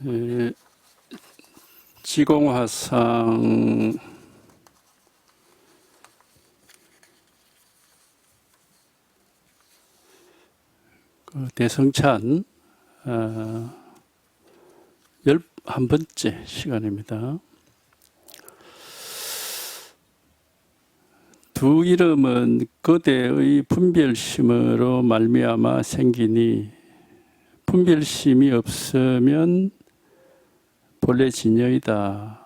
예, 지공화상 대성찬 11번째 시간입니다. 두 이름은 거대의 분별심으로 말미암아 생기니 분별심이 없으면 본래 진여이다.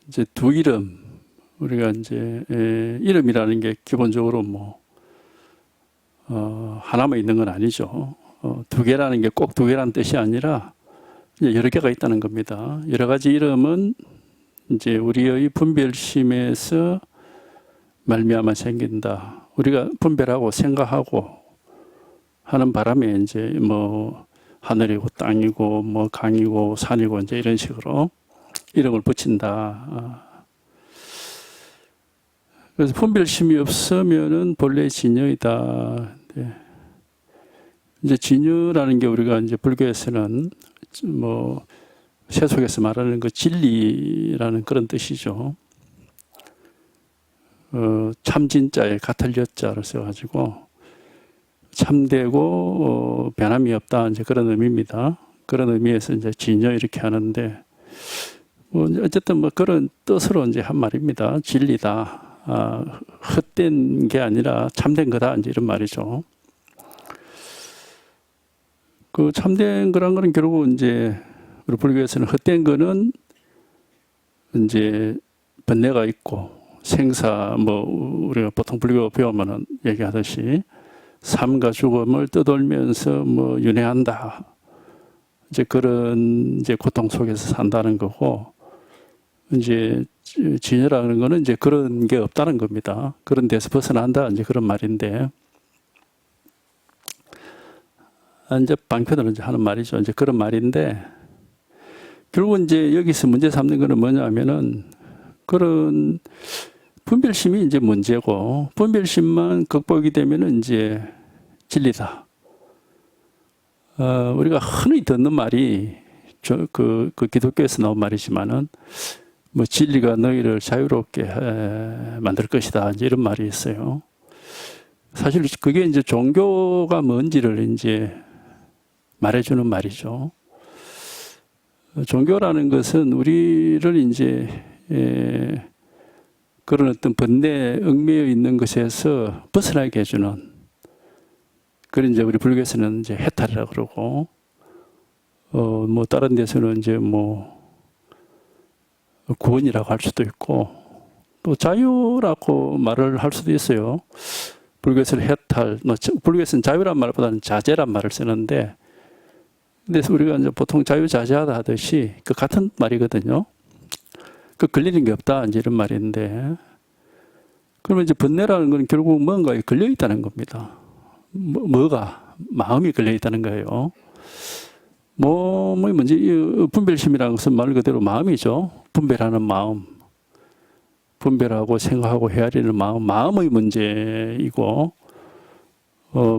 이제 두 이름, 우리가 이제 이름이라는 게 기본적으로 하나만 있는 건 아니죠. 두 개라는 게 꼭 두 개라는 뜻이 아니라 이제 여러 개가 있다는 겁니다. 여러 가지 이름은 이제 우리의 분별심에서 말미암아 생긴다. 우리가 분별하고 생각하고 하는 바람에 이제 하늘이고 땅이고 강이고 산이고 이제 이런 식으로 이름을 붙인다. 그래서 분별심이 없으면은 본래 진여이다. 네. 이제 진여라는 게 우리가 이제 불교에서는 세속에서 말하는 그 진리라는 그런 뜻이죠. 참진자에 같을 여자를 써가지고 참되고 변함이 없다 이제 그런 의미입니다. 그런 의미에서 이제 진여 이렇게 하는데 어쨌든 그런 뜻으로 이제 한 말입니다. 진리다. 헛된 게 아니라 참된 거다 이제 이런 말이죠. 그 참된 거란 거는 결국 이제 우리 불교에서는 헛된 거는 이제 번뇌가 있고 생사 우리가 보통 불교 배우면은 얘기하듯이 삶과 죽음을 떠돌면서 윤회한다. 이제 그런 이제 고통 속에서 산다는 거고 이제 진여라는 거는 이제 그런 게 없다는 겁니다. 그런 데서 벗어난다 이제 그런 말인데 이제 방편으로 이제 하는 말이죠. 이제 그런 말인데 결국 이제 여기서 문제 삼는 거는 뭐냐면은 그런 분별심이 이제 문제고 분별심만 극복이 되면은 이제 진리다. 우리가 흔히 듣는 말이 그 기독교에서 나온 말이지만은 진리가 너희를 자유롭게 만들 것이다. 이제 이런 말이 있어요. 사실 그게 이제 종교가 뭔지를 이제 말해주는 말이죠. 종교라는 것은 우리를 이제 그런 어떤 번뇌에 얽매여 있는 것에서 벗어나게 해주는 그런 이제 우리 불교에서는 이제 해탈이라고 그러고 다른 데서는 이제 구원이라고 할 수도 있고 또 자유라고 말을 할 수도 있어요. 불교에서는 해탈, 불교에서는 자유란 말보다는 자제란 말을 쓰는데 근데 우리가 이제 보통 자유자재하다 하듯이 그 같은 말이거든요. 그 걸리는 게 없다 이제 이런 말인데 그러면 이제 번뇌라는 건 결국 뭔가에 걸려 있다는 겁니다. 뭐가 마음이 걸려 있다는 거예요. 먼저 분별심이라는 것은 말 그대로 마음이죠. 분별하는 마음, 분별하고 생각하고 헤아리는 마음의 문제이고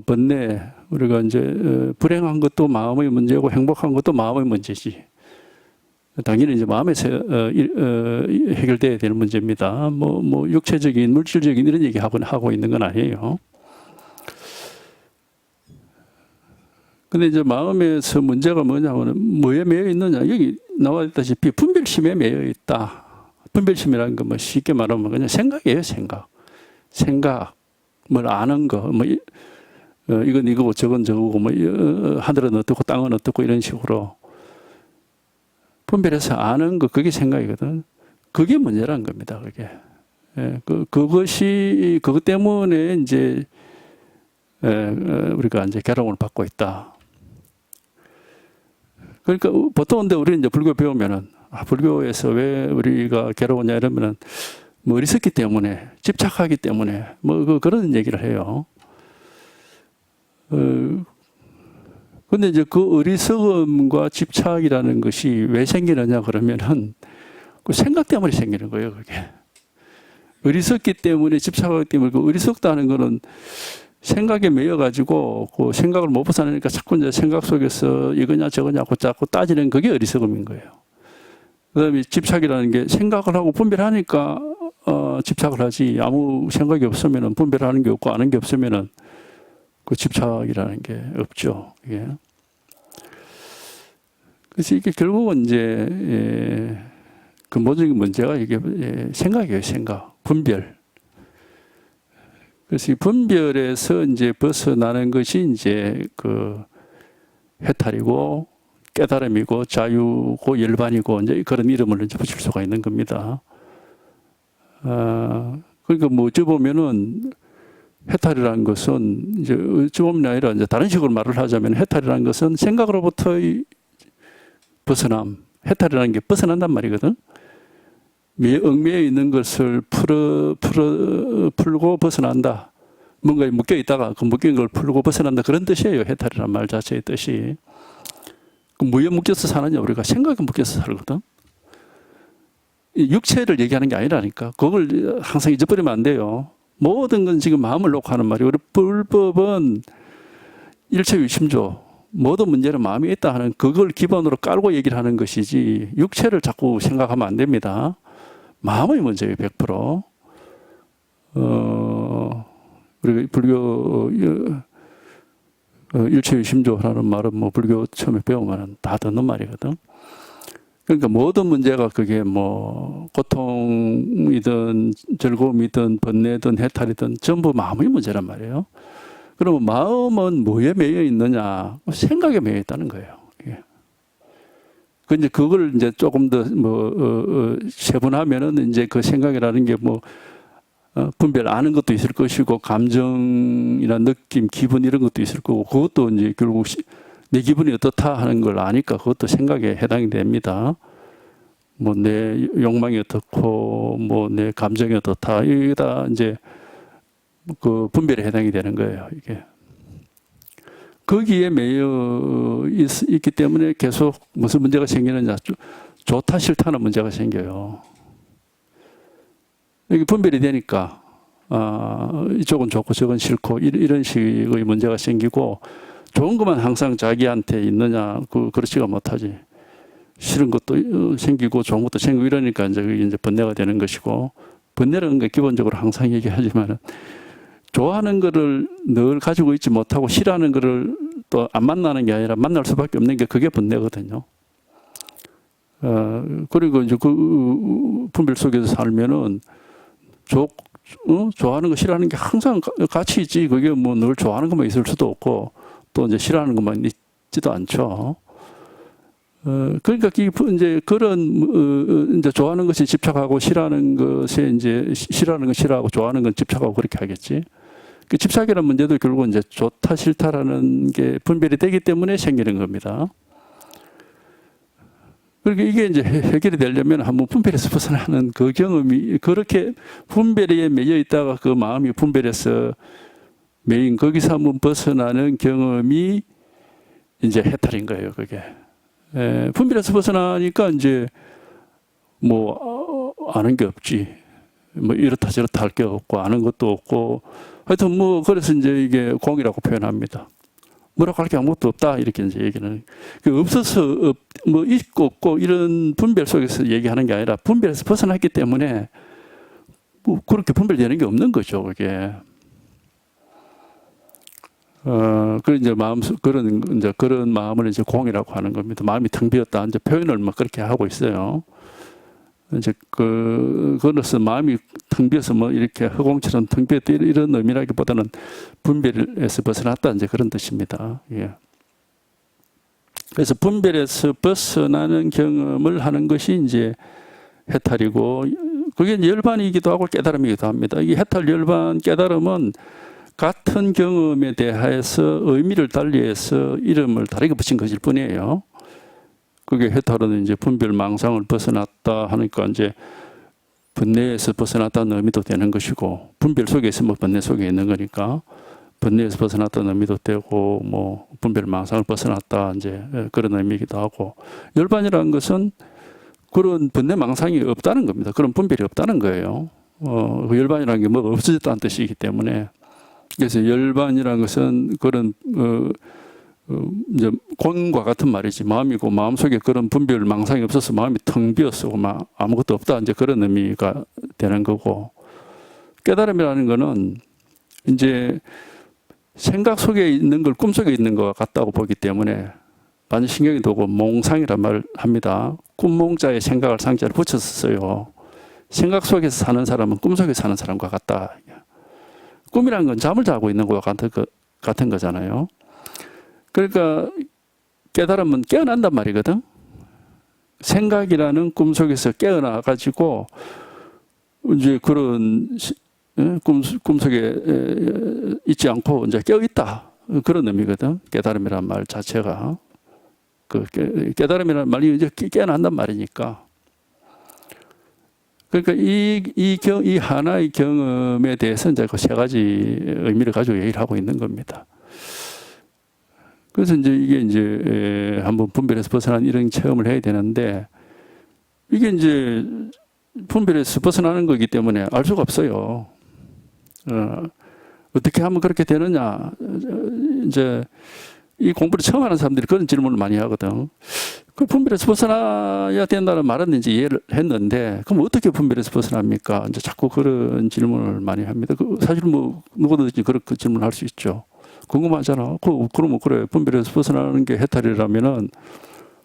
번뇌 우리가 이제 불행한 것도 마음의 문제고 행복한 것도 마음의 문제지. 당연히 이제 마음에서 해결돼야 되는 문제입니다. 육체적인 물질적인 이런 얘기 하고 있는 건 아니에요. 근데 이제 마음에서 문제가 뭐냐면은 뭐에 매여 있느냐 여기 나와 있다시피 분별심에 매여 있다. 분별심이라는 건 쉽게 말하면 그냥 생각이에요. 생각 뭘 아는 거 이건 이거고 저건 저거고 하늘은 어떻고 땅은 어떻고 이런 식으로 분별해서 아는 거 그게 생각이거든. 그게 문제라는 겁니다. 그게 그것 때문에 이제 우리가 이제 괴로움을 받고 있다. 그러니까 보통 근데 우리는 이제 불교 배우면은 불교에서 왜 우리가 괴로우냐 이러면은 어리석기 때문에 집착하기 때문에 그런 얘기를 해요. 근데 이제 그 어리석음과 집착이라는 것이 왜 생기느냐 그러면은 그 생각 때문에 생기는 거예요, 그게. 어리석기 때문에 집착하기 때문에 그 어리석다는 거는 생각에 매여가지고 그 생각을 못 벗어나니까 자꾸 이제 생각 속에서 이거냐 저거냐 자꾸 따지는 그게 어리석음인 거예요. 그다음에 집착이라는 게 생각을 하고 분별하니까 집착을 하지 아무 생각이 없으면은 분별하는 게 없고 아는 게 없으면은 그 집착이라는 게 없죠. 예. 그래서 이게 결국은 이제 근본적인 문제가 이게 생각이에요. 생각, 분별. 그래서 이 분별에서 이제 벗어나는 것이 이제 그 해탈이고 깨달음이고 자유고 열반이고 이제 그런 이름을 이제 붙일 수가 있는 겁니다. 그러니까 뭐 어찌 보면은 해탈이라는 것은 이제 어찌 보면 아니라 이제 다른 식으로 말을 하자면 해탈이라는 것은 생각으로부터의 벗어남, 해탈이라는 게 벗어난단 말이거든. 얽매여 있는 것을 풀고 벗어난다. 뭔가에 묶여 있다가 그 묶인 걸 풀고 벗어난다. 그런 뜻이에요. 해탈이라는 말 자체의 뜻이. 뭐에 묶여서 사느냐? 우리가 생각에 묶여서 살거든. 육체를 얘기하는 게 아니라니까. 그걸 항상 잊어버리면 안 돼요. 모든 건 지금 마음을 놓고 하는 말이에요. 우리 불법은 일체유심조. 모든 문제는 마음이 있다 하는 그걸 기본으로 깔고 얘기를 하는 것이지 육체를 자꾸 생각하면 안 됩니다. 마음의 문제예요. 100%. 우리가 불교 일체유심조라는 말은 뭐 불교 처음에 배우면 다 듣는 말이거든. 그러니까 모든 문제가 그게 뭐 고통이든 즐거움이든 번뇌든 해탈이든 전부 마음의 문제란 말이에요. 그러면 마음은 뭐에 매여 있느냐? 생각에 매여 있다는 거예요. 근데 그걸 이제 조금 더 세분하면은 이제 그 생각이라는 게 뭐 분별 아는 것도 있을 것이고 감정이나 느낌, 기분 이런 것도 있을 거고 그것도 이제 결국 내 기분이 어떻다 하는 걸 아니까 그것도 생각에 해당이 됩니다. 뭐 내 욕망이 어떻고 뭐 내 감정이 어떻다 이게 다 이제 그 분별에 해당이 되는 거예요. 이게 거기에 매여 있기 때문에 계속 무슨 문제가 생기느냐, 좋다 싫다는 문제가 생겨요. 이게 분별이 되니까 이쪽은 좋고 저건 싫고 이런 식의 문제가 생기고 좋은 것만 항상 자기한테 있느냐 그렇지가 못하지. 싫은 것도 생기고 좋은 것도 생기고 이러니까 이제 번뇌가 되는 것이고 번뇌라는 게 기본적으로 항상 얘기하지만은. 좋아하는 거를 늘 가지고 있지 못하고 싫어하는 거를 또 안 만나는 게 아니라 만날 수밖에 없는 게 그게 번뇌거든요. 그리고 이제 그 분별 속에서 살면은 좋아하는 거 싫어하는 게 항상 같이 있지. 그게 뭐 늘 좋아하는 것만 있을 수도 없고 또 이제 싫어하는 것만 있지도 않죠. 그러니까 이제 그런 이제 좋아하는 것이 집착하고 싫어하는 것에 이제 싫어하는 건 싫어하고 좋아하는 건 집착하고 그렇게 하겠지. 그 집착이라는 문제도 결국 이제 좋다 싫다라는 게 분별이 되기 때문에 생기는 겁니다. 그러니까 이게 이제 해결이 되려면 한번 분별에서 벗어나는 그 경험이 그렇게 분별에 매여 있다가 그 마음이 분별에서 매인 거기서 한번 벗어나는 경험이 이제 해탈인 거예요. 그게. 분별에서 벗어나니까 이제 뭐 아는 게 없지. 뭐 이렇다 저렇다 할 게 없고 아는 것도 없고 하여튼 뭐 그래서 이제 이게 공이라고 표현합니다. 뭐라고 할 게 아무것도 없다 이렇게 이제 얘기는 없어서 뭐 있고 없고 이런 분별 속에서 얘기하는 게 아니라 분별에서 벗어났기 때문에 뭐 그렇게 분별되는 게 없는 거죠. 그게. 그 이제 그런 마음을 이제 공이라고 하는 겁니다. 마음이 텅 비었다. 이제 표현을 막 그렇게 하고 있어요. 이제 그것은 마음이 텅 비어서 뭐 이렇게 허공처럼 텅 비었다 이런 의미라기보다는 분별에서 벗어났다 이제 그런 뜻입니다. 예. 그래서 분별에서 벗어나는 경험을 하는 것이 이제 해탈이고 그게 열반이기도 하고 깨달음이기도 합니다. 이 해탈, 열반, 깨달음은 같은 경험에 대해서 의미를 달리해서 이름을 다르게 붙인 것일 뿐이에요. 그게 해탈은 이제 분별 망상을 벗어났다 하니까 이제 번뇌에서 벗어났다는 의미도 되는 것이고 분별 속에 있으면 번뇌 속에 있는 거니까 번뇌에서 벗어났다는 의미도 되고 뭐 분별 망상을 벗어났다 이제 그런 의미이기도 하고 열반이라는 것은 그런 번뇌 망상이 없다는 겁니다. 그런 분별이 없다는 거예요. 그 열반이라는 게 뭐가 없어졌다는 뜻이기 때문에 그래서 열반이라는 것은 그런 이제 곤과 같은 말이지. 마음이고 마음속에 그런 분별 망상이 없어서 마음이 텅 비었어. 막 아무것도 없다. 이제 그런 의미가 되는 거고, 깨달음이라는 거는 이제 생각 속에 있는 걸 꿈속에 있는 것 같다고 보기 때문에 반신경이 도고 몽상이란 말을 합니다. 꿈몽자에 생각을 상자를 붙여서 써요. 생각 속에서 사는 사람은 꿈속에 사는 사람과 같다. 꿈이라는 건 잠을 자고 있는 것과 같은 거잖아요. 그러니까 깨달음은 깨어난단 말이거든. 생각이라는 꿈속에서 깨어나 가지고 이제 그런 꿈속에 있지 않고 이제 깨어 있다, 그런 의미거든. 깨달음이라는 말 자체가, 그 깨달음이라는 말이 이제 깨어난단 말이니까. 그러니까 이 하나의 경험에 대해서 이제 그 세 가지 의미를 가지고 얘기를 하고 있는 겁니다. 그래서 이제 이게 이제 한번 분별에서 벗어난 이런 체험을 해야 되는데, 이게 이제 분별에서 벗어나는 거기 때문에 알 수가 없어요. 어떻게 하면 그렇게 되느냐. 이제 이 공부를 처음 하는 사람들이 그런 질문을 많이 하거든. 그 분별에서 벗어나야 된다는 말은 이제 이해를 했는데, 그럼 어떻게 분별에서 벗어납니까? 이제 자꾸 그런 질문을 많이 합니다. 사실 뭐 누구든지 그렇게 질문할 수 있죠. 궁금하잖아. 그러면 그래, 분별에서 벗어나는 게 해탈이라면은,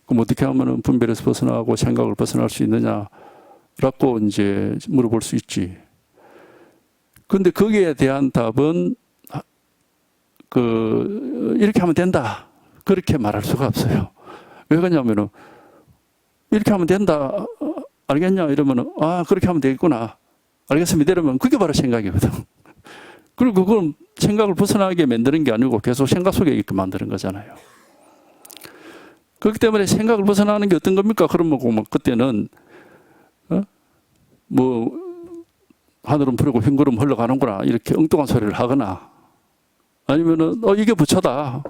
그럼 어떻게 하면은 분별에서 벗어나고 생각을 벗어날 수 있느냐라고 이제 물어볼 수 있지. 근데 거기에 대한 답은 이렇게 하면 된다, 그렇게 말할 수가 없어요. 왜 그러냐면은 이렇게 하면 된다, 알겠냐 이러면은 그렇게 하면 되겠구나, 알겠습니다 이러면 그게 바로 생각이거든. 그리고 그건 생각을 벗어나게 만드는 게 아니고 계속 생각 속에 있게 만드는 거잖아요. 그렇기 때문에 생각을 벗어나는 게 어떤 겁니까? 그러면 그때는 뭐 하늘은 푸르고 흰구름 흘러가는구나, 이렇게 엉뚱한 소리를 하거나, 아니면은 이게 부처다,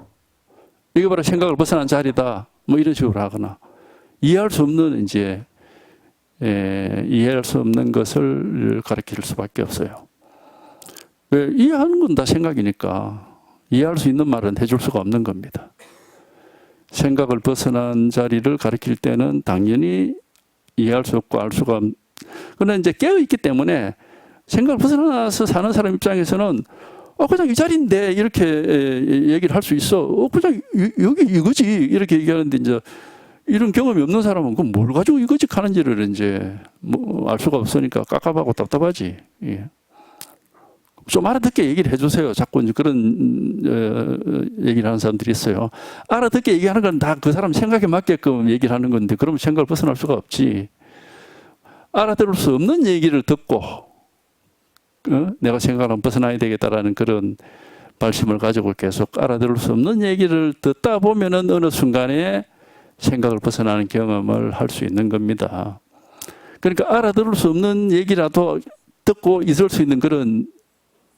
이게 바로 생각을 벗어난 자리다, 뭐 이런 식으로 하거나, 이해할 수 없는 이제 이해할 수 없는 것을 가르칠 수밖에 없어요. 왜? 이해하는 건 다 생각이니까 이해할 수 있는 말은 해줄 수가 없는 겁니다. 생각을 벗어난 자리를 가르칠 때는 당연히 이해할 수 없고 알 수가 없는, 그러나 이제 깨어있기 때문에 생각을 벗어나서 사는 사람 입장에서는 그냥 이 자리인데 이렇게 얘기를 할 수 있어. 그냥 여기 이거지 이렇게 얘기하는데, 이제 이런 경험이 없는 사람은 그럼 뭘 가지고 이거지 하는지를 이제 뭐 알 수가 없으니까 깝깝하고 답답하지. 예. 좀 알아듣게 얘기를 해주세요. 자꾸 이제 그런 얘기를 하는 사람들이 있어요. 알아듣게 얘기하는 건 다 그 사람 생각에 맞게끔 얘기를 하는 건데, 그러면 생각을 벗어날 수가 없지. 알아들을 수 없는 얘기를 듣고 내가 생각을 벗어나야 되겠다라는 그런 발심을 가지고 계속 알아들을 수 없는 얘기를 듣다 보면은 어느 순간에 생각을 벗어나는 경험을 할 수 있는 겁니다. 그러니까 알아들을 수 없는 얘기라도 듣고 있을 수 있는 그런,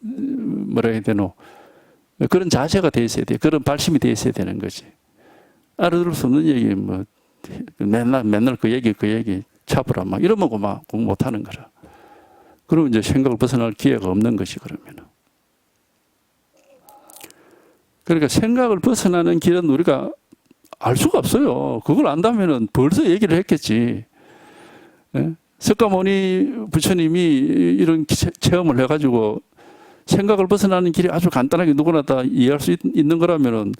뭐라 해야 되노, 그런 자세가 돼 있어야 돼. 그런 발심이 돼 있어야 되는 거지. 알아들을 수 없는 얘기, 뭐 맨날 그 얘기 차부라 막 이러면 막 공부 못하는 거라. 그러면 이제 생각을 벗어날 기회가 없는 것이, 그러면은. 그러니까 생각을 벗어나는 길은 우리가 알 수가 없어요. 그걸 안다면은 벌써 얘기를 했겠지. 예? 석가모니 부처님이 이런 체험을 해가지고 생각을 벗어나는 길이 아주 간단하게 누구나 다 이해할 수 있는 거라면은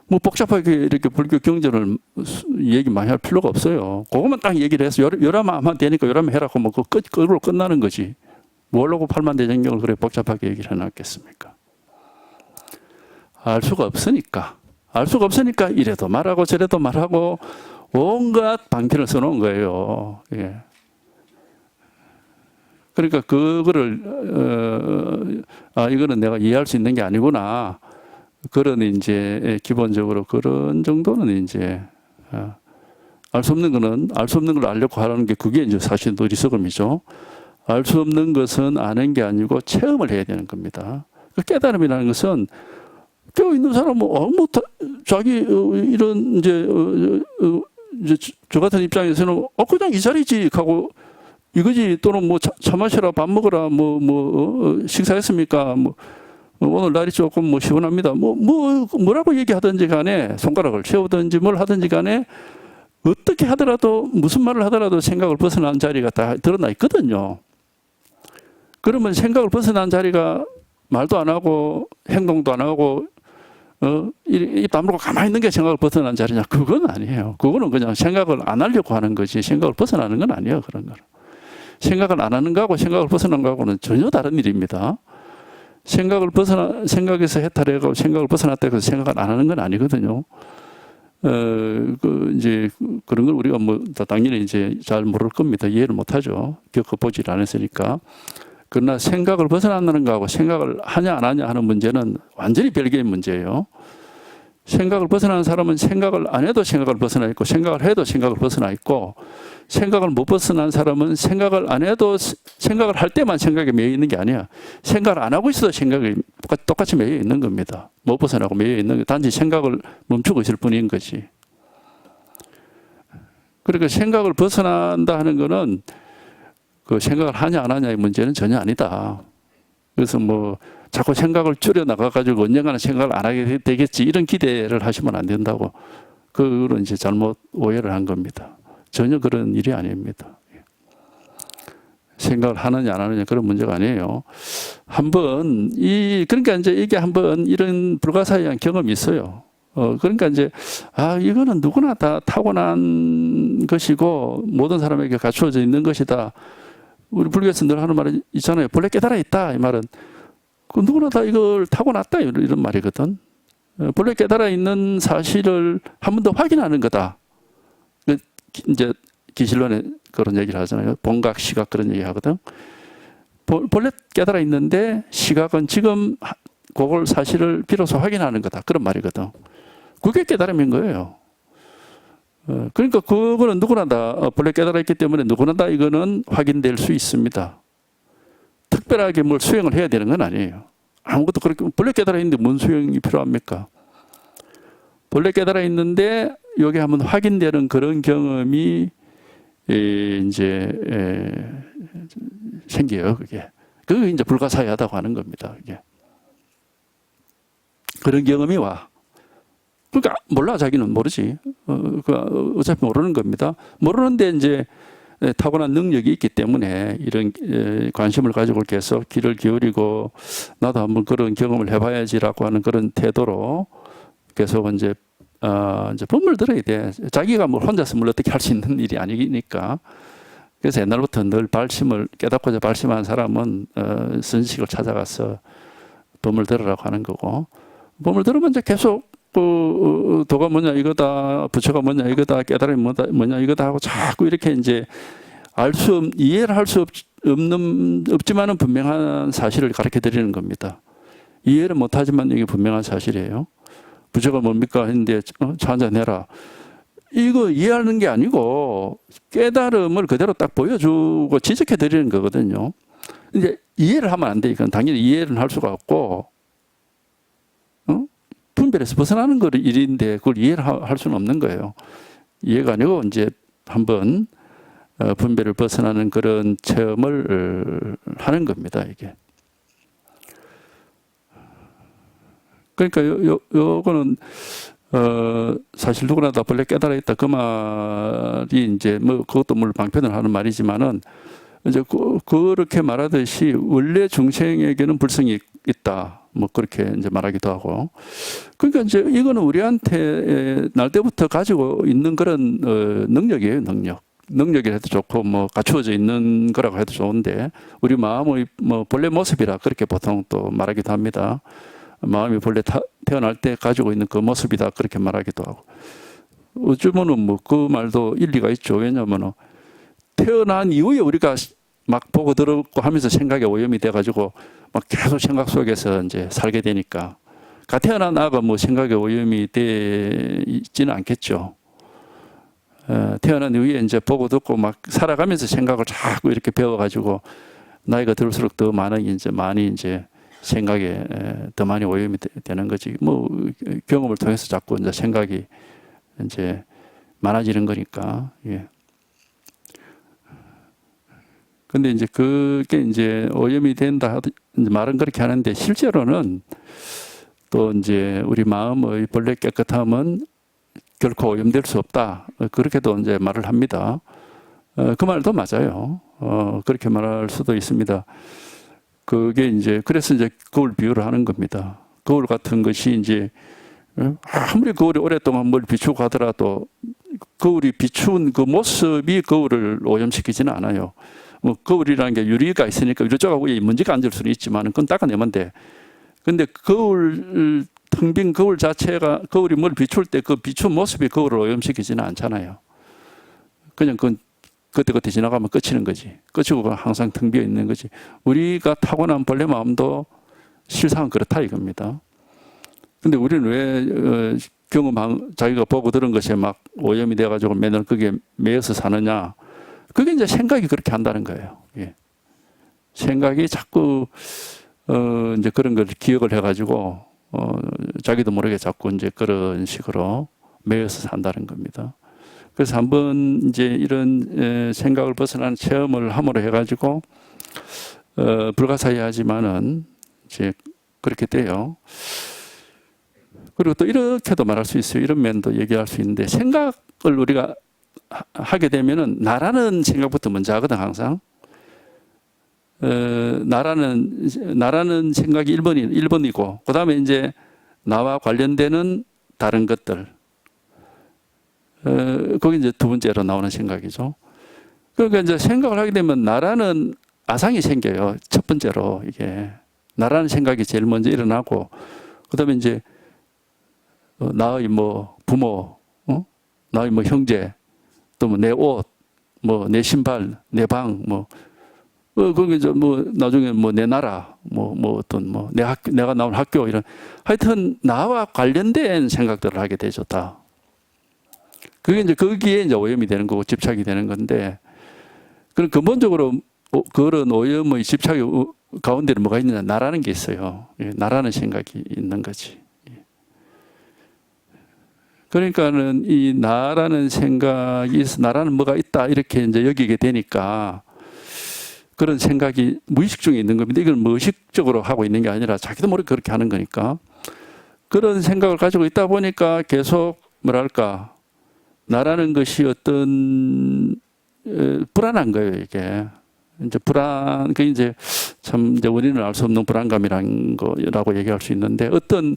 뭐 복잡하게 이렇게 불교 경전을 얘기 많이 할 필요가 없어요. 그것만 딱 얘기를 해서 요라만 하면 되니까 요라만 해라고 뭐 그걸로 끝나는 거지. 뭘로고 팔만대장경을 그래 복잡하게 얘기를 해놨겠습니까? 알 수가 없으니까. 이래도 말하고 저래도 말하고 온갖 방편을 써놓은 거예요. 예. 그러니까 그거를 이거는 내가 이해할 수 있는 게 아니구나, 그런 이제 기본적으로 그런 정도는 이제 알 수 없는 걸 알려고 하라는 게, 그게 이제 사실 어리석음이죠. 알 수 없는 것은 아는 게 아니고 체험을 해야 되는 겁니다. 깨달음이라는 것은 깨어 있는 사람은 자기 이런 이제 저 같은 입장에서는 그냥 이 자리지 하고 이거지, 또는 뭐 차 마셔라, 밥 먹어라, 식사했습니까, 오늘 날이 조금 뭐 시원합니다. 뭐라고 얘기하든지 간에 손가락을 세우든지 뭘 하든지 간에 어떻게 하더라도 무슨 말을 하더라도 생각을 벗어난 자리가 다 드러나 있거든요. 그러면 생각을 벗어난 자리가 말도 안 하고 행동도 안 하고 입 다물고 가만히 있는 게 생각을 벗어난 자리냐? 그건 아니에요. 그거는 그냥 생각을 안 하려고 하는 거지 생각을 벗어나는 건 아니에요. 그런 거는. 생각을 안 하는 거하고 생각을 벗어난 거하고는 전혀 다른 일입니다. 생각에서 해탈해가고 생각을 벗어났다고 해서 생각을 안 하는 건 아니거든요. 이제 그런 걸 우리가 뭐 당연히 이제 잘 모를 겁니다. 이해를 못 하죠. 겪어보질 않았으니까. 그러나 생각을 벗어난다는 거하고 생각을 하냐 안 하냐 하는 문제는 완전히 별개의 문제예요. 생각을 벗어나는 사람은 생각을 안 해도 생각을 벗어나 있고 생각을 해도 생각을 벗어나 있고 생각을 못 벗어난 사람은 생각을 안 해도 생각을 할 때만 생각에 매여 있는 게 아니야. 생각을 안 하고 있어도 생각이 똑같이 매여 있는 겁니다. 못 벗어나고 매여 있는 게 단지 생각을 멈추고 있을 뿐인 거지. 그러니까 생각을 벗어난다 하는 거는 그 생각을 하냐 안 하냐의 문제는 전혀 아니다. 그래서 뭐 자꾸 생각을 줄여 나가가지고 언젠가는 생각을 안 하게 되겠지 이런 기대를 하시면 안 된다고. 그거는 이제 잘못 오해를 한 겁니다. 전혀 그런 일이 아닙니다. 생각을 하느냐 안 하느냐 그런 문제가 아니에요. 한번 그러니까 이제 이게 한번 이런 불가사의한 경험이 있어요. 그러니까 이제 이거는 누구나 다 타고난 것이고 모든 사람에게 갖추어져 있는 것이다. 우리 불교에서 늘 하는 말이 있잖아요. 본래 깨달아 있다. 이 말은 누구나 다 이걸 타고났다 이런 말이거든. 본래 깨달아 있는 사실을 한 번 더 확인하는 거다. 이제 기실론에 그런 얘기를 하잖아요. 본각, 시각 그런 얘기 하거든. 본래 깨달아 있는데 시각은 지금 그걸 사실을 비로소 확인하는 거다. 그런 말이거든. 그게 깨달음인 거예요. 그러니까 그거는 누구나 다 본래 깨달아 있기 때문에 누구나 다 이거는 확인될 수 있습니다. 특별하게 뭘 수행을 해야 되는 건 아니에요. 아무것도 그렇게 본래 깨달아 있는데 뭔 수행이 필요합니까? 본래 깨달아 있는데 여기 한번 확인되는 그런 경험이 이제 생겨요. 그게 이제 불가사의하다고 하는 겁니다. 그게. 그런 경험이 와. 그러니까 몰라 자기는 모르지. 어차피 모르는 겁니다. 모르는데 이제 타고난 능력이 있기 때문에 이런 관심을 가지고 계속 귀를 기울이고 나도 한번 그런 경험을 해봐야지라고 하는 그런 태도로 계속 이제 법을 들어야 돼. 자기가 뭘 혼자서 뭘 어떻게 할 수 있는 일이 아니니까. 그래서 옛날부터 늘 깨닫고자 발심한 사람은 선식을 찾아가서 법을 들으라고 하는 거고, 법을 들으면 이제 계속 도가 뭐냐 이거다, 부처가 뭐냐 이거다, 깨달음이 뭐냐 이거다 하고 자꾸 이렇게 이제 이해를 할 수 없지만은 분명한 사실을 가르쳐 드리는 겁니다. 이해를 못하지만 이게 분명한 사실이에요. 부처가 뭡니까 했는데 차 한잔 해라. 이거 이해하는 게 아니고 깨달음을 그대로 딱 보여주고 지적해 드리는 거거든요. 이제 이해를 하면 안 돼. 이건 당연히 이해는 할 수가 없고, 분별에서 벗어나는 거 일인데 그걸 이해를 할 수는 없는 거예요. 이해가 아니고 이제 한번 분별을 벗어나는 그런 체험을 하는 겁니다. 이게. 그러니까 요거는 사실 누구나 다 본래 깨달아 있다 그 말이 이제 뭐 그것도 물론 방편을 하는 말이지만은 이제 그렇게 말하듯이 원래 중생에게는 불성이 있다. 뭐 그렇게 이제 말하기도 하고. 그러니까 이제 이거는 우리한테 날 때부터 가지고 있는 그런 능력이에요. 능력이라 해도 좋고 뭐 갖추어져 있는 거라고 해도 좋은데 우리 마음의 뭐 본래 모습이라 그렇게 보통 또 말하기도 합니다. 마음이 본래 태어날 때 가지고 있는 그 모습이다 그렇게 말하기도 하고. 어쩌면은 뭐 그 말도 일리가 있죠. 왜냐면은 태어난 이후에 우리가 막 보고 들었고 하면서 생각에 오염이 돼가지고 막 계속 생각 속에서 이제 살게 되니까. 태어난 아가 뭐 생각에 오염이 되지는 않겠죠. 태어난 이후에 이제 보고 듣고 막 살아가면서 생각을 자꾸 이렇게 배워가지고 나이가 들수록 더 많이 이제 생각에 더 많이 오염이 되는 거지. 뭐 경험을 통해서 자꾸 이제 생각이 이제 많아지는 거니까. 예. 근데 이제 그게 이제 오염이 된다 이제 말은 그렇게 하는데 실제로는 또 이제 우리 마음의 본래 깨끗함은 결코 오염될 수 없다. 그렇게도 이제 말을 합니다. 그 말도 맞아요. 그렇게 말할 수도 있습니다. 그게 이제 그래서 이제 거울 비유를 하는 겁니다. 거울 같은 것이 이제 아무리 거울이 오랫동안 뭘 비추고 하더라도 거울이 비추는 그 모습이 거울을 오염시키지는 않아요. 뭐 거울이라는 게 유리가 있으니까 유리 쪽하고 먼지가 앉을 수는 있지만 그건 닦아내면 돼. 근데 거울 텅 빈 거울 자체가 거울이 뭘 비출 때 그 비춘 모습이 거울을 오염시키지는 않잖아요. 그냥 그건 그때 지나가면 끝이는 거지. 끝이고 항상 텅 비어 있는 거지. 우리가 타고난 본래 마음도 실상은 그렇다 이겁니다. 근데 우리는 왜 자기가 보고 들은 것에 막 오염이 돼가지고 맨날 그게 매여서 사느냐? 그게 이제 생각이 그렇게 한다는 거예요. 예. 생각이 자꾸 이제 그런 걸 기억을 해가지고 자기도 모르게 자꾸 이제 그런 식으로 매여서 산다는 겁니다. 그래서 한번 이제 이런 생각을 벗어난 체험을 함으로 해가지고 불가사의하지만은 이제 그렇게 돼요. 그리고 또 이렇게도 말할 수 있어요. 이런 면도 얘기할 수 있는데 생각을 우리가 하게 되면은 나라는 생각부터 먼저 하거든 항상. 나라는 생각이 1번이고 그 다음에 이제 나와 관련되는 다른 것들. 그게 이제 두 번째로 나오는 생각이죠. 그러니까 이제 생각을 하게 되면 나라는 아상이 생겨요. 첫 번째로 이게 나라는 생각이 제일 먼저 일어나고 그 다음에 이제 나의 뭐 부모, 나의 뭐 형제, 또 뭐 내 옷, 뭐 내 신발, 내 방, 뭐 거기 이제 뭐 나중에 뭐 내 나라, 뭐 어떤 뭐 내가 나온 학교 이런 하여튼 나와 관련된 생각들을 하게 되죠 다. 그게 이제 거기에 이제 오염이 되는 거고 집착이 되는 건데 그럼 근본적으로 그런 오염의 집착의 가운데는 뭐가 있느냐? 나라는 게 있어요. 나라는 생각이 있는 거지. 그러니까는 이 나라는 생각이 있어, 나라는 뭐가 있다 이렇게 이제 여기게 되니까 그런 생각이 무의식 중에 있는 겁니다. 이걸 무의식적으로 하고 있는 게 아니라 자기도 모르게 그렇게 하는 거니까 그런 생각을 가지고 있다 보니까 계속 뭐랄까 나라는 것이 어떤 불안한 거예요 이게. 이제 그게 이제 참 이제 원인을 알 수 없는 불안감이라는 거라고 얘기할 수 있는데 어떤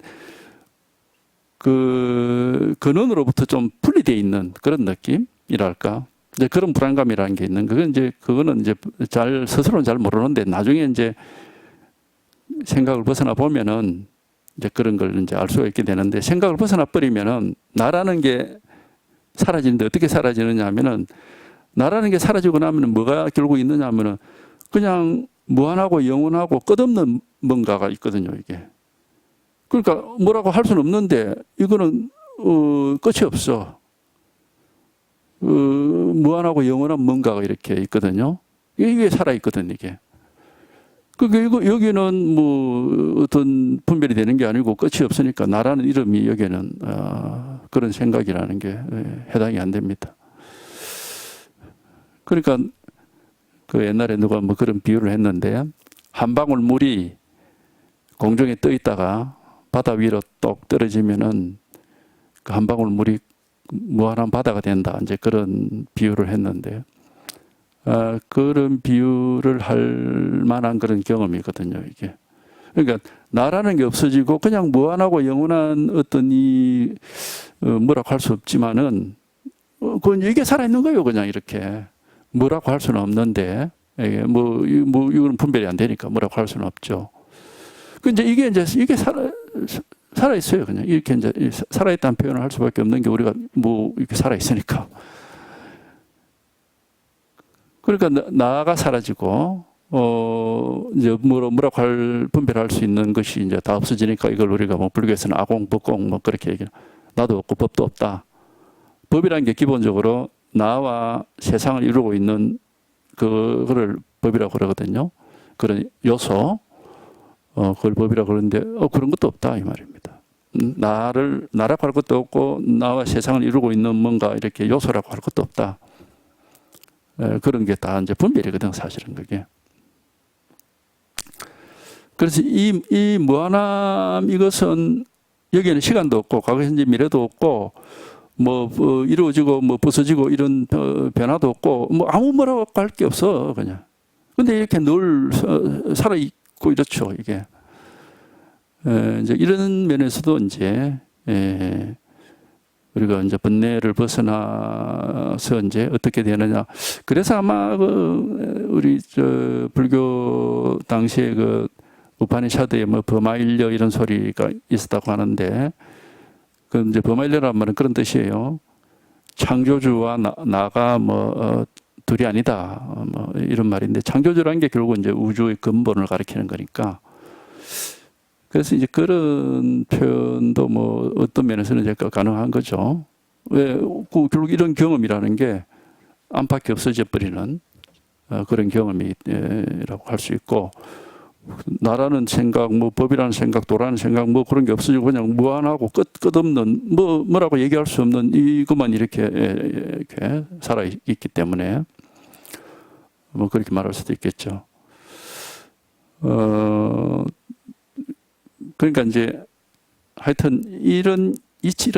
그 근원으로부터 좀 분리되어 있는 그런 느낌이랄까. 이제 그런 불안감이라는 게 있는 그거는 이제 스스로는 잘 모르는데 나중에 이제 생각을 벗어나 보면은 이제 그런 걸 이제 알 수가 있게 되는데 생각을 벗어나 버리면은 나라는 게 사라지는데 어떻게 사라지느냐 하면은 나라는 게 사라지고 나면은 뭐가 결국 있느냐 하면은 그냥 무한하고 영원하고 끝없는 뭔가가 있거든요, 이게. 그러니까 뭐라고 할 수는 없는데 이거는 끝이 없어. 무한하고 영원한 뭔가가 이렇게 있거든요. 이게 살아있거든, 이게. 그러니까 여기는 뭐 어떤 분별이 되는 게 아니고 끝이 없으니까 나라는 이름이 여기는 그런 생각이라는 게 해당이 안 됩니다. 그러니까 그 옛날에 누가 뭐 그런 비유를 했는데 한 방울 물이 공중에 떠 있다가 바다 위로 똑 떨어지면은 그 한 방울 물이 무한한 바다가 된다. 이제 그런 비유를 했는데 그런 비유를 할 만한 그런 경험이거든요, 이게. 그러니까 나라는 게 없어지고 그냥 무한하고 영원한 어떤 뭐라고 할 수 없지만은 그건 이게 살아있는 거예요, 그냥 이렇게. 뭐라고 할 수는 없는데 뭐 이거는 분별이 안 되니까 뭐라고 할 수는 없죠. 근데 이게 살아 있어요, 그냥 이렇게 이제 살아 있다는 표현을 할 수밖에 없는 게 우리가 뭐 이렇게 살아 있으니까. 그러니까 나가 사라지고 이제 뭐라고 분별할 수 있는 것이 이제 다 없어지니까 이걸 우리가 뭐 불교에서는 아공, 법공 뭐 그렇게 얘기해요. 나도 없고 법도 없다. 법이라는 게 기본적으로 나와 세상을 이루고 있는 그거를 법이라고 그러거든요. 그런 요소, 그걸 법이라고 그러는데 그런 것도 없다 이 말입니다. 나라고 할 것도 없고 나와 세상을 이루고 있는 뭔가 이렇게 요소라고 할 것도 없다. 그런 게 다 이제 분별이거든, 사실은 그게. 그래서 이 무한함 이것은 여기에는 시간도 없고 과거, 현재, 미래도 없고 뭐 이루어지고 뭐 부서지고 이런 변화도 없고 뭐 아무 뭐라고 할 게 없어 그냥. 근데 이렇게 늘 살아 있고 이렇죠 이게. 이제 이런 면에서도 이제 우리가 이제 번뇌를 벗어나서 이제 어떻게 되느냐. 그래서 아마 우리 불교 당시에 우파니샤드에 뭐 버마일려 이런 소리가 있었다고 하는데, 그 이제 버마일려란 말은 그런 뜻이에요. 창조주와 나가 둘이 아니다. 뭐 이런 말인데, 창조주라는 게 결국 이제 우주의 근본을 가리키는 거니까. 그래서 이제 그런 표현도 뭐 어떤 면에서는 이제 가능한 거죠. 왜 결국 이런 경험이라는 게 안팎이 없어져 버리는 그런 경험이라고 할 수 있고, 나라는 생각, 뭐 법이라는 생각, 도라는 생각, 뭐 그런 게 없어지고 그냥 무한하고 끝없는 뭐라고 얘기할 수 없는 이것만 이렇게 살아 있기 때문에 뭐 그렇게 말할 수도 있겠죠. 그러니까 이제 하여튼 이런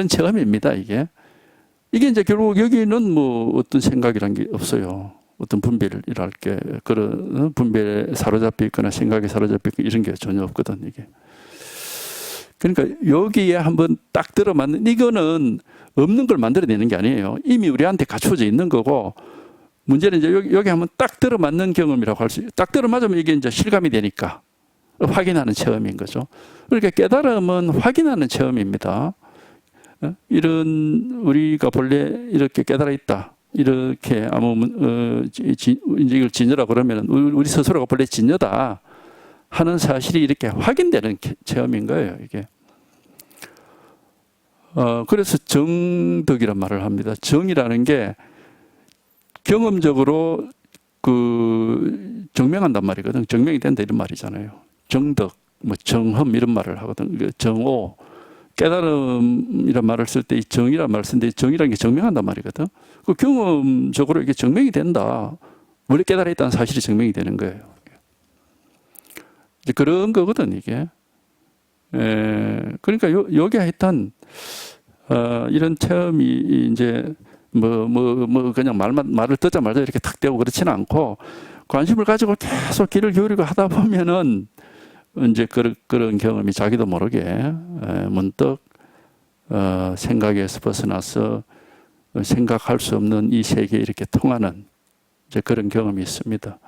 체험입니다. 이게 이제 결국 여기는 뭐 어떤 생각이란 게 없어요. 어떤 분별이랄 게, 그런 분별에 사로잡혀 있거나 생각에 사로잡혀 있거나 이런 게 전혀 없거든, 이게. 그러니까 여기에 한번 딱 들어맞는, 이거는 없는 걸 만들어내는 게 아니에요. 이미 우리한테 갖춰져 있는 거고, 문제는 이제 여기 한번 딱 들어맞는 경험이라고 할 수 있어요. 딱 들어맞으면 이게 이제 실감이 되니까 확인하는 체험인 거죠. 그러니까 깨달음은 확인하는 체험입니다. 우리가 본래 이렇게 깨달아 있다. 이렇게 이제 이걸 진여라 그러면 우리 스스로가 본래 진여다 하는 사실이 이렇게 확인되는 체험인 거예요, 이게. 그래서 정덕이란 말을 합니다. 정이라는 게 경험적으로 증명한단 말이거든. 증명이 된다 이런 말이잖아요. 정덕, 뭐 정험 이런 말을 하거든. 정오, 깨달음이란 말을 쓸 때 이 정이란 말을 쓰는데, 정이라는 게 증명한단 말이거든. 그 경험적으로 이게 증명이 된다. 원래 깨달아 있다는 사실이 증명이 되는 거예요. 이제 그런 거거든, 이게. 그러니까 여기 하여튼 이런 체험이 이제 그냥 말을 듣자마자 이렇게 탁 되고 그렇지는 않고, 관심을 가지고 계속 귀를 기울이고 하다 보면은 이제 그런 경험이 자기도 모르게 문득 생각에서 벗어나서 생각할 수 없는 이 세계에 이렇게 통하는 이제 그런 경험이 있습니다.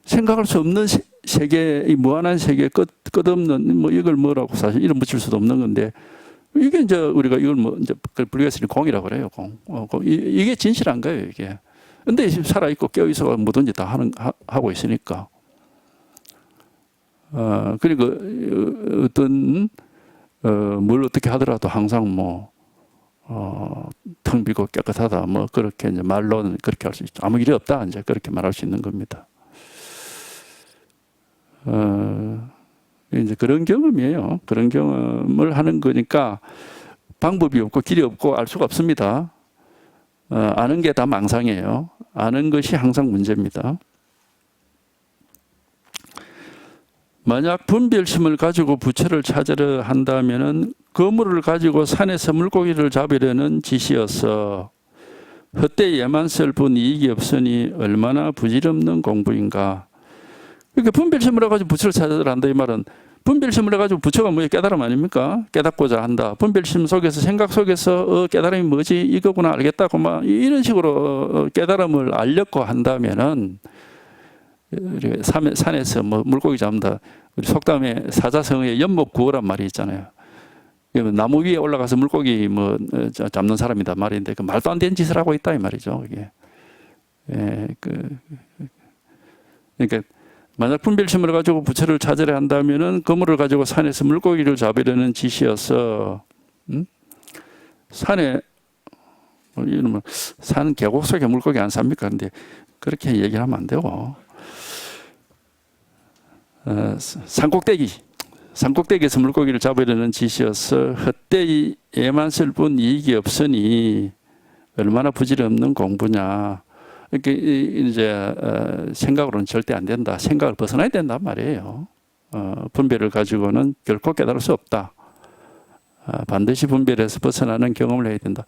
생각할 수 없는 세계, 이 무한한 세계, 끝없는 뭐 이걸 뭐라고 사실 이름 붙일 수도 없는 건데, 이게 이제 우리가 이걸 이제 불교에서는 공이라고 그래요. 공. 이게 진실한 거예요, 이게. 근데 살아 있고 깨어 있어 뭐든지 다 하고 있으니까. 그리고 어떤 뭘 어떻게 하더라도 항상 텅 비고 깨끗하다, 뭐 그렇게 이제 말로는 그렇게 할 수 있죠. 아무 일이 없다, 이제 그렇게 말할 수 있는 겁니다. 이제 그런 경험이에요. 그런 경험을 하는 거니까 방법이 없고 길이 없고 알 수가 없습니다. 아는 게 다 망상이에요. 아는 것이 항상 문제입니다. 만약 분별심을 가지고 부처를 찾으려 한다면은 거물을 가지고 산에서 물고기를 잡으려는 짓이어서 헛되이 예만 쓸 뿐 이익이 없으니 얼마나 부질없는 공부인가. 그러니까 분별심을 해가지고 부처를 찾으려 한다 이 말은, 분별심을 해가지고 부처가 뭐예요? 깨달음 아닙니까? 깨닫고자 한다. 분별심 속에서, 생각 속에서 깨달음이 뭐지? 이거구나 알겠다고 막 이런 식으로 깨달음을 알려고 한다면은, 산에서 뭐 물고기 잡는다. 우리 속담에 사자성어에 연목구어란 말이 있잖아요. 나무 위에 올라가서 물고기 잡는 사람이다 말인데, 그 말도 안 되는 짓을 하고 있다 이 말이죠. 이게. 그러니까 만약 분별심을 가지고 부처를 찾으려 한다면은 거물을 가지고 산에서 물고기를 잡으려는 짓이어서, 산에 이러면 산 계곡 속에 물고기 안 삽니까? 근데 그렇게 얘기하면 안 되고, 산꼭대기에서 물고기를 잡으려는 짓이어서 헛되이 애만 쓸 뿐 이익이 없으니 얼마나 부질없는 공부냐. 이렇게 이제 생각으로는 절대 안 된다. 생각을 벗어나야 된단 말이에요. 분별을 가지고는 결코 깨달을 수 없다. 반드시 분별에서 벗어나는 경험을 해야 된다.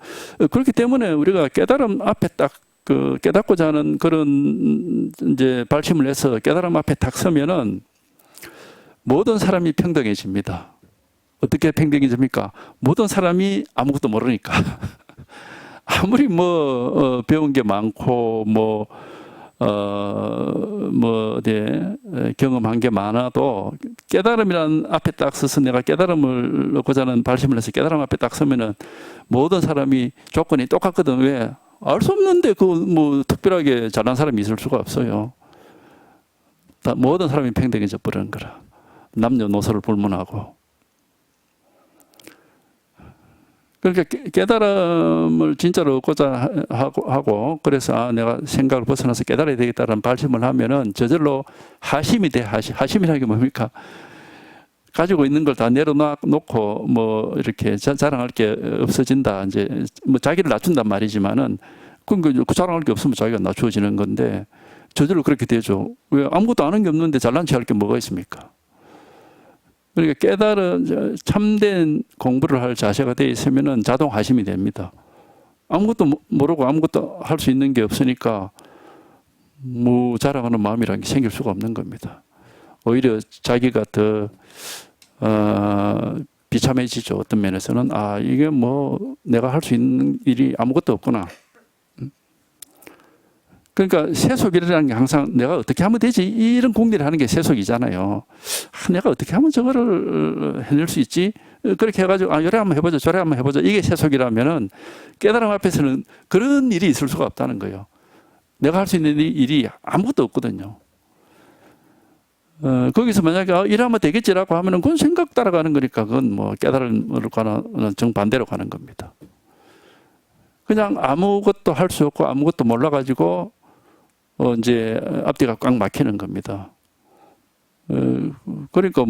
그렇기 때문에 우리가 깨달음 앞에 딱 그 깨닫고자 하는 그런 이제 발심을 해서 깨달음 앞에 딱 서면은 모든 사람이 평등해집니다. 어떻게 평등해집니까? 모든 사람이 아무것도 모르니까. 아무리 배운 게 많고 경험한 게 많아도 깨달음이라는 앞에 딱 서서 내가 깨달음을 얻고자 하는 발심을 해서 깨달음 앞에 딱 서면은 모든 사람이 조건이 똑같거든. 왜? 알 수 없는데 특별하게 잘난 사람이 있을 수가 없어요. 다 모든 사람이 평등해져 버리는 거라. 남녀노소를 불문하고. 그러니까 깨달음을 진짜로 얻고자 하고 그래서 내가 생각을 벗어나서 깨달아야 되겠다는 발심을 하면은 저절로 하심이 돼. 하심이라는 게 뭡니까? 가지고 있는 걸 다 내려놓고 이렇게 자랑할 게 없어진다. 이제 자기를 낮춘단 말이지만은 그 자랑할 게 없으면 자기가 낮추어지는 건데 저절로 그렇게 되죠. 왜? 아무것도 아는 게 없는데 잘난 체 할 게 뭐가 있습니까? 그러니까 깨달은 참된 공부를 할 자세가 되어 있으면은 자동 하심이 됩니다. 아무것도 모르고 아무것도 할 수 있는 게 없으니까 자랑하는 마음이라는 게 생길 수가 없는 겁니다. 오히려 자기가 더 비참해지죠. 어떤 면에서는 이게 내가 할 수 있는 일이 아무것도 없구나. 그러니까 세속이라는 게 항상 내가 어떻게 하면 되지? 이런 궁리를 하는 게 세속이잖아요. 내가 어떻게 하면 저거를 해낼 수 있지? 그렇게 해가지고 요래 한번 해보자, 저래 한번 해보자. 이게 세속이라면은 깨달음 앞에서는 그런 일이 있을 수가 없다는 거예요. 내가 할 수 있는 일이 아무것도 없거든요. 거기서 만약에 이러면 되겠지라고 하면은 그건 생각 따라가는 거니까 그건 깨달음으로 가는 정반대로 가는 겁니다. 그냥 아무것도 할 수 없고 아무것도 몰라가지고 이제 앞뒤가 꽉 막히는 겁니다. 그러니까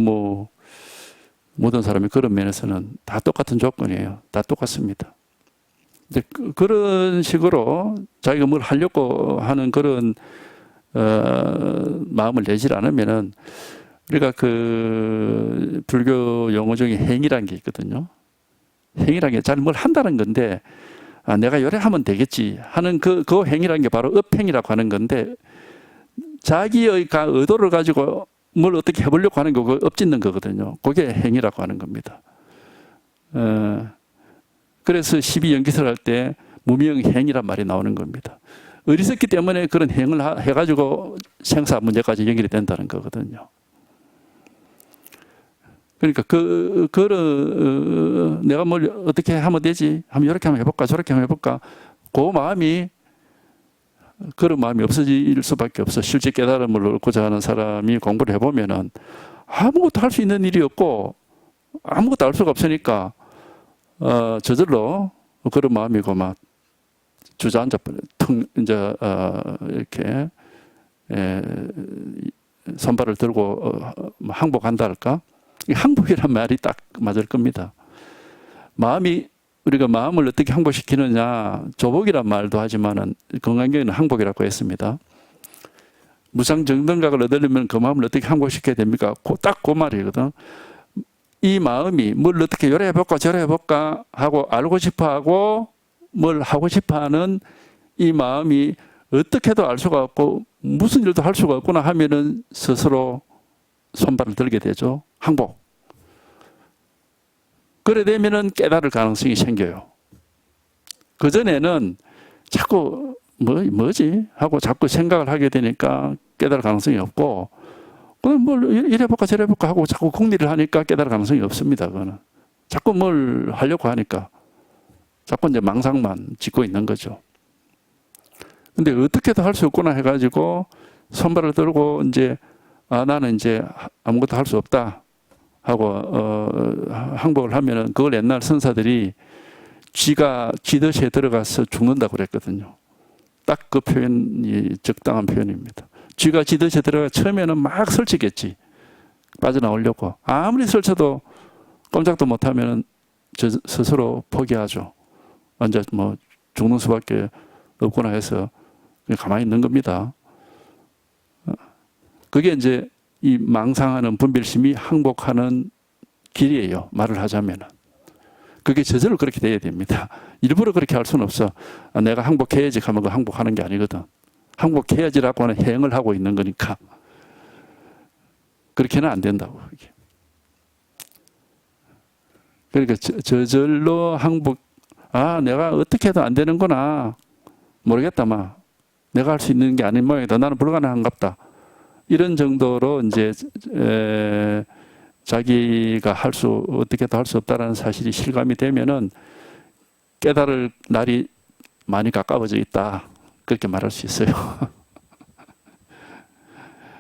모든 사람이 그런 면에서는 다 똑같은 조건이에요. 다 똑같습니다. 이제 그런 식으로 자기가 뭘 하려고 하는 그런 마음을 내질 않으면은 우리가 그 불교 용어 중에 행위라는 게 있거든요. 행위라는 게 잘 뭘 한다는 건데 내가 요래 하면 되겠지 하는 그 행위라는 게 바로 업행이라고 하는 건데 자기의 의도를 가지고 뭘 어떻게 해보려고 하는 거 업짓는 거거든요. 그게 행위라고 하는 겁니다. 그래서 12연기설 할 때 무명행이란 말이 나오는 겁니다. 어리석기 때문에 그런 행을 해가지고 생사 문제까지 연결이 된다는 거거든요. 그러니까 내가 뭘 어떻게 하면 되지? 한번 이렇게 한번 해볼까? 저렇게 한번 해볼까? 그런 마음이 없어질 수밖에 없어. 실제 깨달음을 얻고자 하는 사람이 공부를 해보면은 아무것도 할 수 있는 일이 없고 아무것도 알 수가 없으니까 저절로 그런 마음이고 막 주저앉아 버려. 이제 이렇게 손발을 들고 항복한다 할까? 항복이란 말이 딱 맞을 겁니다. 우리가 마음을 어떻게 항복시키느냐, 조복이란 말도 하지만은 건강경에는 항복이라고 했습니다. 무상정등각을 얻으려면 그 마음을 어떻게 항복시켜야 됩니까? 딱 그 말이거든. 이 마음이 뭘 어떻게 요래 해볼까 저래 해볼까 하고 알고 싶어하고 뭘 하고 싶어하는 이 마음이 어떻게도 알 수가 없고 무슨 일도 할 수가 없구나 하면은 스스로 손발을 들게 되죠. 항복. 그래 되면은 깨달을 가능성이 생겨요. 그전에는 자꾸 뭐지? 하고 자꾸 생각을 하게 되니까 깨달을 가능성이 없고 그럼 뭘 이래볼까 저래볼까 하고 자꾸 궁리를 하니까 깨달을 가능성이 없습니다. 그거는. 자꾸 뭘 하려고 하니까 자꾸 이제 망상만 짓고 있는 거죠. 근데 어떻게도 할 수 없구나 해가지고 손발을 들고 이제 나는 이제 아무것도 할 수 없다 하고 항복을 하면은 그걸 옛날 선사들이 쥐가 쥐덫에 들어가서 죽는다고 그랬거든요. 딱 그 표현이 적당한 표현입니다. 쥐가 쥐덫에 들어가 처음에는 막 설치겠지. 빠져나오려고. 아무리 설쳐도 꼼짝도 못하면은 스스로 포기하죠. 완전 죽는 수밖에 없구나 해서 가만히 있는 겁니다. 그게 이제 이 망상하는 분별심이 항복하는 길이에요. 말을 하자면은. 그게 저절로 그렇게 돼야 됩니다. 일부러 그렇게 할 수는 없어. 내가 항복해야지 하면 그 항복하는 게 아니거든. 항복해야지라고 하는 행을 하고 있는 거니까. 그렇게는 안 된다고. 그러니까 저절로 항복, 내가 어떻게 해도 안 되는구나. 모르겠다, 내가 할 수 있는 게 아닌 모양이다. 나는 불가능한갑다. 이런 정도로 이제 자기가 어떻게도 할 수 없다라는 사실이 실감이 되면은 깨달을 날이 많이 가까워져 있다. 그렇게 말할 수 있어요.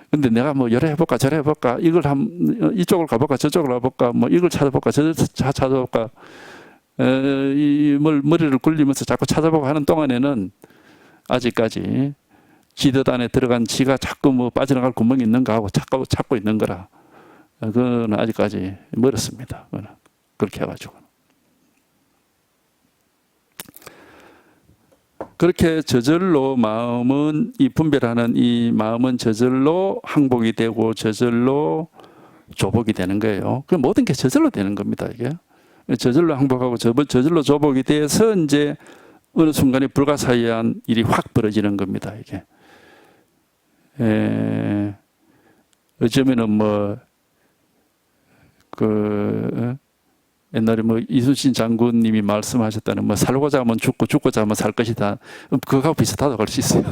근데 내가 여래 해볼까, 저래 해볼까, 이쪽으로 가볼까, 저쪽으로 가볼까, 이걸 찾아볼까, 저걸 찾아볼까, 머리를 굴리면서 자꾸 찾아보고 하는 동안에는 아직까지 지덧 안에 들어간 지가 자꾸 빠져나갈 구멍이 있는가 하고 찾고 있는 거라. 그건 아직까지 멀었습니다. 그렇게 해가지고. 그렇게 저절로 이 분별하는 이 마음은 저절로 항복이 되고 저절로 조복이 되는 거예요. 그 모든 게 저절로 되는 겁니다, 이게. 저절로 항복하고 저절로 조복이 돼서 이제 어느 순간에 불가사의한 일이 확 벌어지는 겁니다, 이게. 어쩌면은 옛날에 이순신 장군님이 말씀하셨다는 살고자 하면 죽고 죽고자 하면 살 것이다. 그거하고 비슷하다고 할 수 있어요.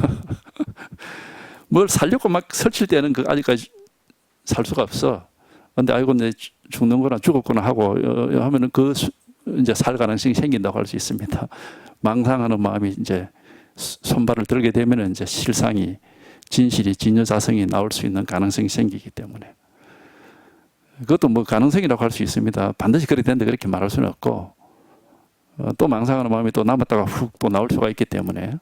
뭘 살려고 막 설칠 때는 아직까지 살 수가 없어. 근데 아이고 내 죽는구나 죽었구나 하고 하면은 이제 살 가능성이 생긴다고 할 수 있습니다. 망상하는 마음이 이제 손발을 들게 되면은 이제 실상이 진실이 진여자성이 나올 수 있는 가능성이 생기기 때문에. 그것도 가능성이라고 할 수 있습니다. 반드시 그렇게 되는데 그렇게 말할 수는 없고, 또 망상하는 마음이 또 남았다가 훅 또 나올 수가 있기 때문에.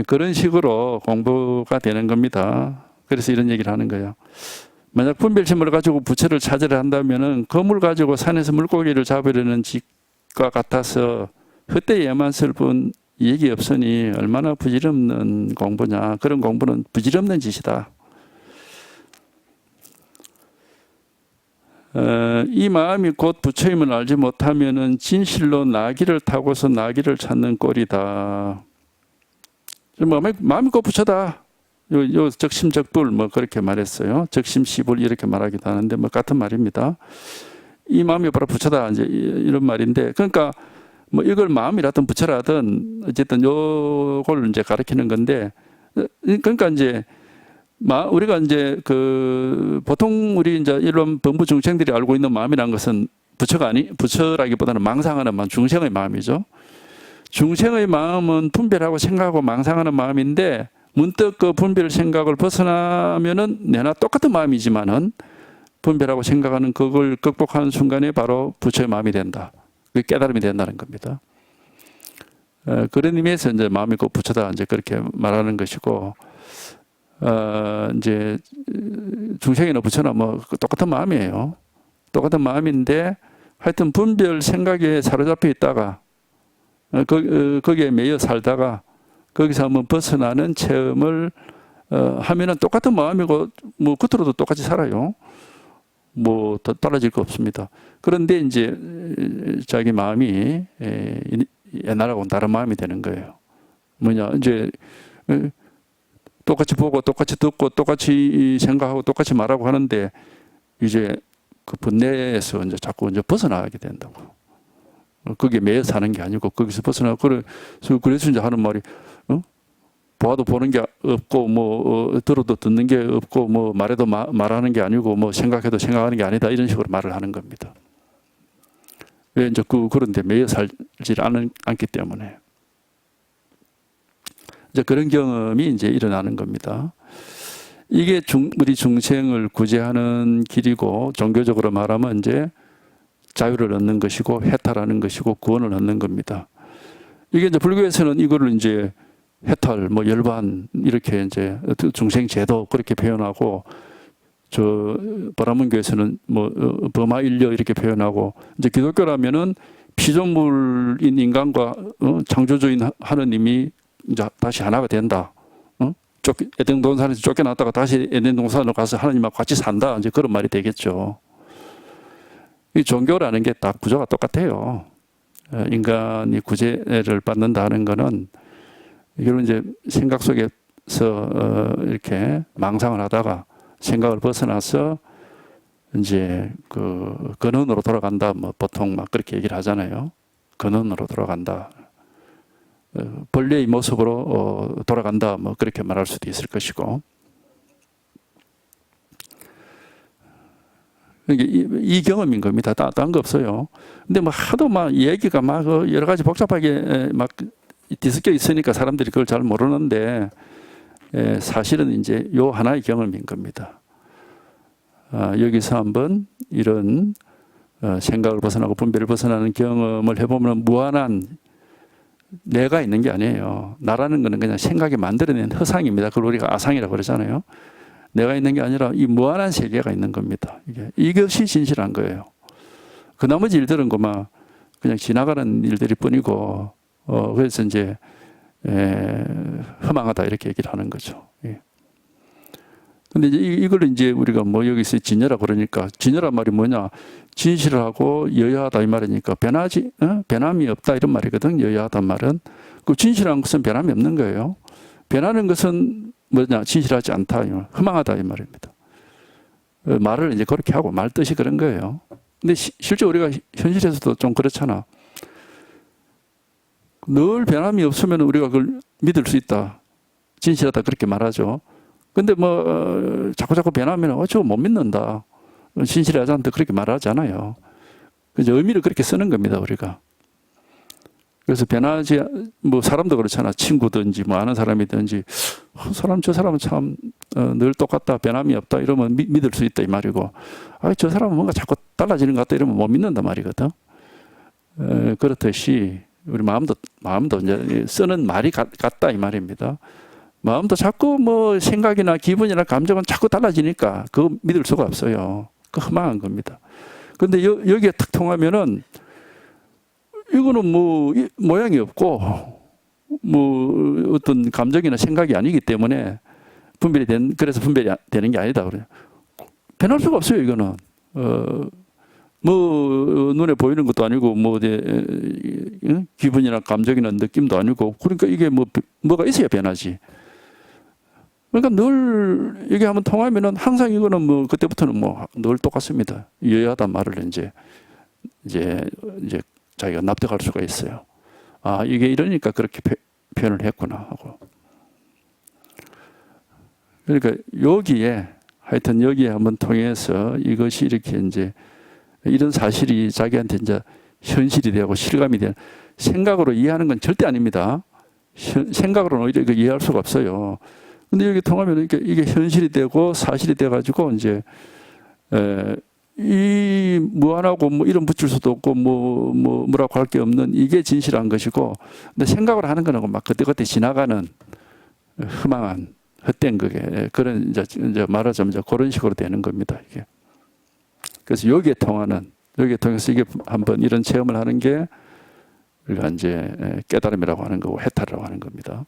그런 식으로 공부가 되는 겁니다. 그래서 이런 얘기를 하는 거예요. 만약 분별심을 가지고 부처를 찾으려 한다면은 거물 가지고 산에서 물고기를 잡으려는 짓과 같아서 헛되에만 슬픈 얘기 없으니 얼마나 부질없는 공부냐. 그런 공부는 부질없는 짓이다. 이 마음이 곧 부처임을 알지 못하면은 진실로 나기를 타고서 나기를 찾는 꼴이다. 마음이 곧 부처다. 요 적심적불 그렇게 말했어요. 적심시불 이렇게 말하기도 하는데 같은 말입니다. 이 마음이 바로 부처다 이제 이런 말인데, 그러니까 이걸 마음이라든 부처라든 어쨌든 요걸 이제 가르치는 건데, 그러니까 이제 우리가 이제 보통 우리 이제 이런 범부 중생들이 알고 있는 마음이라는 것은 부처라기보다는 망상하는 마음, 중생의 마음이죠. 중생의 마음은 분별하고 생각하고 망상하는 마음인데, 문득 그 분별 생각을 벗어나면은 내나 똑같은 마음이지만은 분별하고 생각하는 그걸 극복하는 순간에 바로 부처의 마음이 된다. 그게 깨달음이 된다는 겁니다. 그런 의미에서 이제 마음이 곧 부처다 이제 그렇게 말하는 것이고, 이제 중생이나 부처나 똑같은 마음이에요. 똑같은 마음인데 하여튼 분별 생각에 사로잡혀 있다가 거기에 매여 살다가 거기서 한번 벗어나는 체험을 하면은 똑같은 마음이고 겉으로도 똑같이 살아요. 더 달라질 거 없습니다. 그런데 이제 자기 마음이 옛날하고는 다른 마음이 되는 거예요. 이제 똑같이 보고 똑같이 듣고 똑같이 생각하고 똑같이 말하고 하는데 이제 그 번뇌에서 이제 자꾸 벗어나게 된다고. 거기에 매여 사는 게 아니고 거기서 벗어나. 그래서 이제 하는 말이 보아도 보는 게 없고 들어도 듣는 게 없고 말해도 말하는 게 아니고 생각해도 생각하는 게 아니다 이런 식으로 말을 하는 겁니다. 왜 이제 그런데 매여 살질 않기 때문에. 이제 그런 경험이 이제 일어나는 겁니다. 이게 우리 중생을 구제하는 길이고, 종교적으로 말하면 이제 자유를 얻는 것이고 해탈하는 것이고 구원을 얻는 겁니다. 이게 이제 불교에서는 이거를 이제 해탈, 열반 이렇게 이제 중생 제도 그렇게 표현하고, 보라문교에서는 범하인려 이렇게 표현하고, 이제 기독교라면은 피조물인 인간과 창조주인 하느님이 이제 다시 하나가 된다. 에덴 동산에서 쫓겨났다가 다시 에덴 동산으로 가서 하나님하고 같이 산다. 이제 그런 말이 되겠죠. 이 종교라는 게 딱 구조가 똑같아요. 인간이 구제를 받는다는 거는 이걸 이제 생각 속에서 이렇게 망상을 하다가 생각을 벗어나서 이제 그 근원으로 돌아간다. 뭐 보통 막 그렇게 얘기를 하잖아요. 근원으로 돌아간다. 본래의 모습으로 돌아간다. 뭐 그렇게 말할 수도 있을 것이고. 이 경험인 겁니다. 다른 거 없어요. 근데 뭐 하도 막 얘기가 막 여러 가지 복잡하게 막 뒤섞여 있으니까 사람들이 그걸 잘 모르는데 사실은 이제 요 하나의 경험인 겁니다. 여기서 한번 이런 생각을 벗어나고 분별을 벗어나는 경험을 해보면 무한한 내가 있는 게 아니에요. 나라는 거는 그냥 생각이 만들어낸 허상입니다. 그걸 우리가 아상이라고 그러잖아요. 내가 있는 게 아니라 이 무한한 세계가 있는 겁니다. 이것이 진실한 거예요. 그 나머지 일들은 그만 그냥 지나가는 일들이 뿐이고, 그래서 이제 허망하다 이렇게 얘기를 하는 거죠. 근데 이걸 이제 우리가 뭐 여기서 진여라고 그러니까, 진여란 말이 뭐냐? 진실을 하고 여여하다 이 말이니까 변함이 없다 이런 말이거든. 여여하단 말은. 그 진실한 것은 변함이 없는 거예요. 변하는 것은 뭐냐? 진실하지 않다, 허망하다 이 말입니다. 말을 이제 그렇게 하고 말 뜻이 그런 거예요. 근데 실제 우리가 현실에서도 좀 그렇잖아. 늘 변함이 없으면 우리가 그걸 믿을 수 있다. 진실하다 그렇게 말하죠. 근데 뭐 자꾸 변하면 저거 못 믿는다. 진실하지 않다 그렇게 말하잖아요. 그래서 의미를 그렇게 쓰는 겁니다, 우리가. 그래서 변하지, 뭐 사람도 그렇잖아. 친구든지 뭐 아는 사람이든지 저 사람은 참 늘 똑같다, 변함이 없다 이러면 믿을 수 있다 이 말이고, 저 사람은 뭔가 자꾸 달라지는 것 같다 이러면 못 믿는단 말이거든. 그렇듯이 우리 마음도 이제 쓰는 말이 같다 이 말입니다. 마음도 자꾸 뭐 생각이나 기분이나 감정은 자꾸 달라지니까 그거 믿을 수가 없어요. 그 허망한 겁니다. 근데 여기에 탁 통하면은 이거는 뭐 모양이 없고 뭐 어떤 감정이나 생각이 아니기 때문에 그래서 분별이 되는 게 아니다 그래요. 변할 수가 없어요, 이거는. 뭐 눈에 보이는 것도 아니고 뭐 기분이나 감정이나 느낌도 아니고, 그러니까 이게 뭐가 있어야 변하지. 그러니까 늘 이게 한번 통하면은 항상 이거는 뭐 그때부터는 뭐 늘 똑같습니다. 여하단 말을 이제 자기가 납득할 수가 있어요. 이게 이러니까 그렇게 표현을 했구나 하고. 그러니까 하여튼 여기에 한번 통해서 이것이 이렇게 이제 이런 사실이 자기한테 이제 현실이 되고 실감이 되는, 생각으로 이해하는 건 절대 아닙니다. 생각으로는 오히려 이거 이해할 수가 없어요. 근데 여기 통하면 이게 현실이 되고 사실이 돼가지고 이제 이 무한하고 뭐 이름 붙일 수도 없고 뭐라고 할 게 없는 이게 진실한 것이고, 근데 생각을 하는 거는 막 그때그때 지나가는 허망한 헛된 그게 그런 이제 말하자면 이제 그런 식으로 되는 겁니다, 이게. 그래서 여기에 통해서 이게 한번 이런 체험을 하는 게 우리가 이제 깨달음이라고 하는 거고 해탈이라고 하는 겁니다.